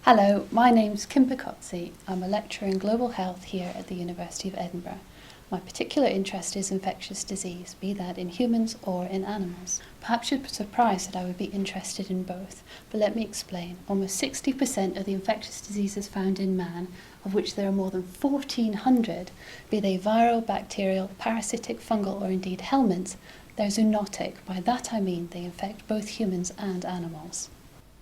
Hello, my name's Kim Picozzi. I'm a lecturer in global health here at the University of Edinburgh. My particular interest is infectious disease, be that in humans or in animals. Perhaps you're surprised that I would be interested in both, but let me explain. Almost 60% of the infectious diseases found in man, of which there are more than 1,400, be they viral, bacterial, parasitic, fungal or indeed helminths, they're zoonotic. By that I mean they infect both humans and animals.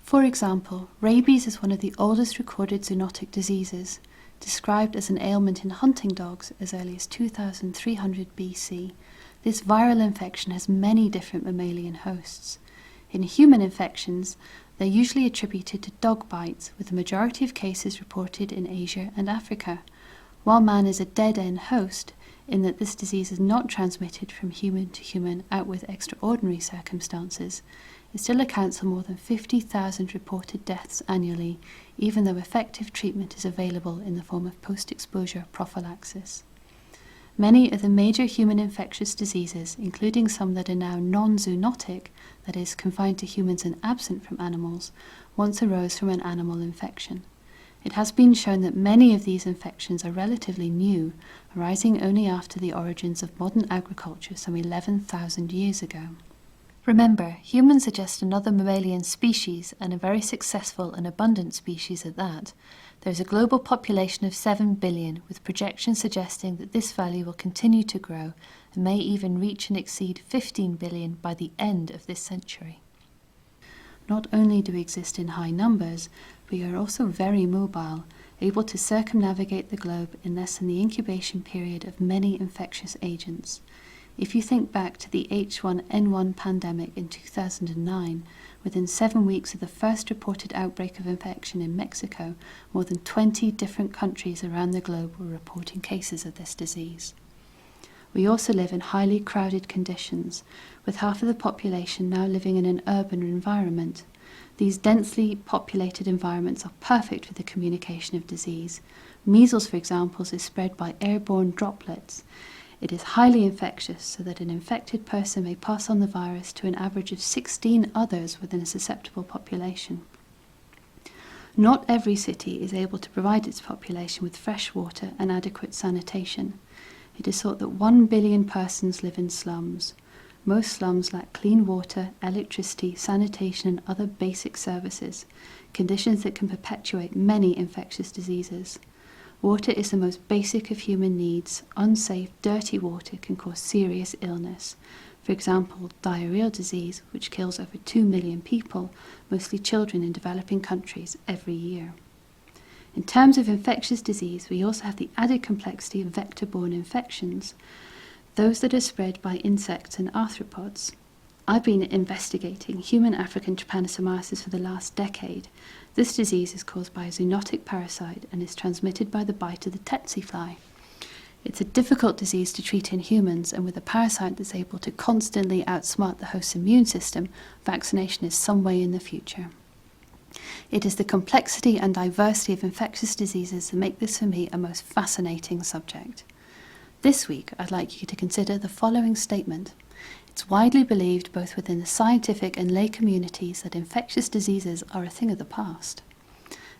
For example, rabies is one of the oldest recorded zoonotic diseases, described as an ailment in hunting dogs as early as 2300 BC. This viral infection has many different mammalian hosts. In human infections, they're usually attributed to dog bites, with the majority of cases reported in Asia and Africa. While man is a dead-end host, in that this disease is not transmitted from human to human out with extraordinary circumstances, it still accounts for more than 50,000 reported deaths annually, even though effective treatment is available in the form of post-exposure prophylaxis. Many of the major human infectious diseases, including some that are now non-zoonotic, that is, confined to humans and absent from animals, once arose from an animal infection. It has been shown that many of these infections are relatively new, arising only after the origins of modern agriculture some 11,000 years ago. Remember, humans are just another mammalian species, and a very successful and abundant species at that. There is a global population of 7 billion, with projections suggesting that this value will continue to grow and may even reach and exceed 15 billion by the end of this century. Not only do we exist in high numbers, we are also very mobile, able to circumnavigate the globe in less than the incubation period of many infectious agents. If you think back to the H1N1 pandemic in 2009, within 7 weeks of the first reported outbreak of infection in Mexico, more than 20 different countries around the globe were reporting cases of this disease. We also live in highly crowded conditions, with half of the population now living in an urban environment. These densely populated environments are perfect for the communication of disease. Measles, for example, is spread by airborne droplets. It is highly infectious, so that an infected person may pass on the virus to an average of 16 others within a susceptible population. Not every city is able to provide its population with fresh water and adequate sanitation. It is thought that 1 billion persons live in slums. Most slums lack clean water, electricity, sanitation and other basic services, conditions that can perpetuate many infectious diseases. Water is the most basic of human needs. Unsafe, dirty water can cause serious illness. For example, diarrheal disease, which kills over 2 million people, mostly children in developing countries, every year. In terms of infectious disease, we also have the added complexity of vector-borne infections, those that are spread by insects and arthropods. I've been investigating human African trypanosomiasis for the last decade. This disease is caused by a zoonotic parasite and is transmitted by the bite of the tsetse fly. It's a difficult disease to treat in humans, and with a parasite that's able to constantly outsmart the host's immune system, vaccination is some way in the future. It is the complexity and diversity of infectious diseases that make this for me a most fascinating subject. This week, I'd like you to consider the following statement. It's widely believed both within the scientific and lay communities that infectious diseases are a thing of the past.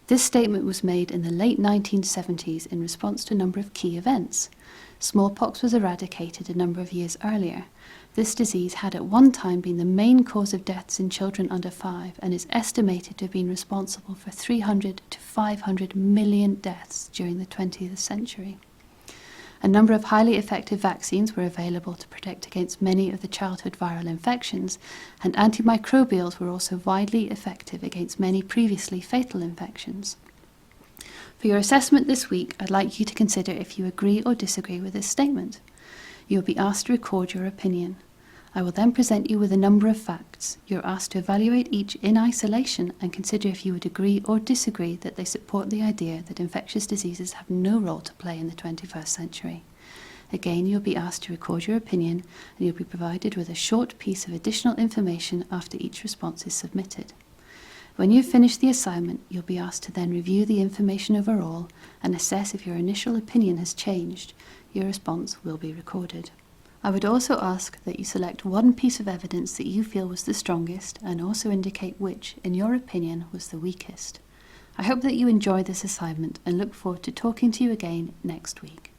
This statement was made in the late 1970s in response to a number of key events. Smallpox was eradicated a number of years earlier. This disease had at one time been the main cause of deaths in children under 5 and is estimated to have been responsible for 300 to 500 million deaths during the 20th century. A number of highly effective vaccines were available to protect against many of the childhood viral infections, and antimicrobials were also widely effective against many previously fatal infections. For your assessment this week, I'd like you to consider if you agree or disagree with this statement. You will be asked to record your opinion. I will then present you with a number of facts. You're asked to evaluate each in isolation and consider if you would agree or disagree that they support the idea that infectious diseases have no role to play in the 21st century. Again, you'll be asked to record your opinion, and you'll be provided with a short piece of additional information after each response is submitted. When you've finished the assignment, you'll be asked to then review the information overall and assess if your initial opinion has changed. Your response will be recorded. I would also ask that you select one piece of evidence that you feel was the strongest and also indicate which, in your opinion, was the weakest. I hope that you enjoy this assignment and look forward to talking to you again next week.